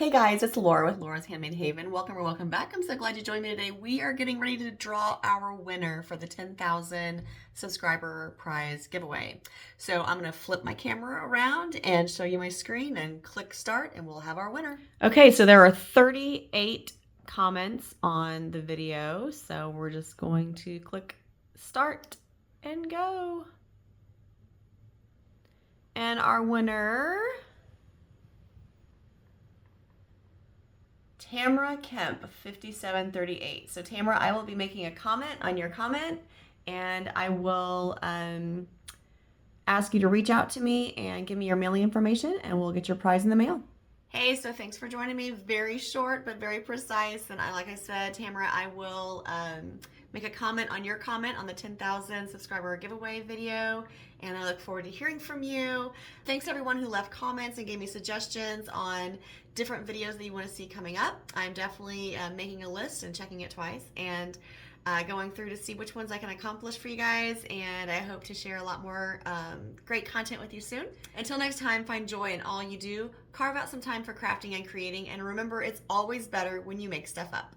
Hey guys, it's Laura with Laura's Handmade Haven. Welcome or welcome back. I'm so glad you joined me today. We are getting ready to draw our winner for the 10,000 subscriber prize giveaway. So I'm going to flip my camera around and show you my screen and click start and we'll have our winner. Okay, so there are 38 comments on the video. So we're just going to click start and go. And our winner, Tamara Kemp, 5738. So Tamara, I will be making a comment on your comment and I will ask you to reach out to me and give me your mailing information and we'll get your prize in the mail. Hey, so thanks for joining me. Very short, but very precise. And like I said, Tamara, I will make a comment on your comment on the 10,000 subscriber giveaway video. And I look forward to hearing from you. Thanks everyone who left comments and gave me suggestions on different videos that you want to see coming up. I'm definitely making a list and checking it twice and going through to see which ones I can accomplish for you guys, and I hope to share a lot more great content with you soon. Until next time, find joy in all you do, carve out some time for crafting and creating, and remember, it's always better when you make stuff up.